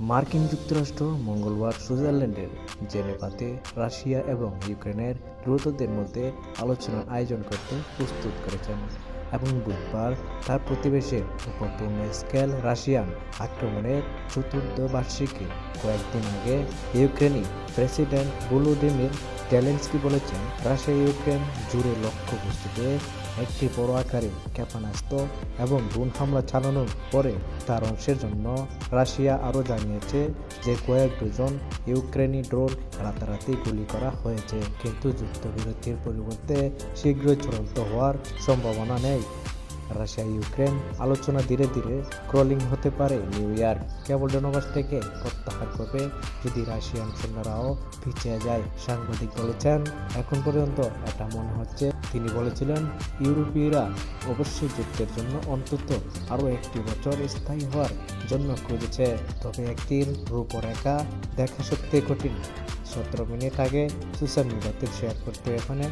মার্কিন যুক্তরাষ্ট্র মঙ্গলবার সুইজারল্যান্ডের জেনেভাতে রাশিয়া এবং ইউক্রেনের দূতদের মধ্যে আলোচনার আয়োজন করতে প্রস্তুত করেছেন এবং বুধবার তার প্রতিবেশীর উপর পূর্ণ স্কেল রাশিয়ান আক্রমণের চতুর্থ বার্ষিকী কয়েকদিন আগে ইউক্রেনি প্রেসিডেন্ট ভলোদিমির জেলেনস্কি বলেছেন, রাশিয়া ইউক্রেন জুড়ে লক্ষ্যবস্তুতে একটি বড় আকারে ক্ষেপণাস্ত্র এবং ড্রোন হামলা চালানোর পরে তার অংশের জন্য রাশিয়া আরও জানিয়েছে যে কয়েক ডজন ইউক্রেনি ড্রোন রাতারাতি গুলি করা হয়েছে, কিন্তু যুদ্ধবিরতির পরিবর্তে শীঘ্রই চূড়ান্ত হওয়ার সম্ভাবনা নেই। রাশিয়া ইউক্রেন আলোচনা ধীরে ধীরে ক্রলিং হতে পারে। নিউ ইয়র্ক কেবল জনবাস থেকে প্রত্যাহার করবে যদি রাশিয়ান সৈন্যরাও পিছিয়ে যায়, সাংবাদিক বলেছেন। এখন পর্যন্ত এটা মনে হচ্ছে তিনি বলেছিলেন, ইউরোপীয়রা অবশ্যই যুদ্ধের জন্য অন্তত আরও একটি বছর স্থায়ী হওয়ার জন্য খুঁজেছে, তবে একটির রূপরেখা দেখা সত্যি কঠিন। 17 মিনিট আগে সোশ্যাল মিডিয়াতে শেয়ার করতে এখানে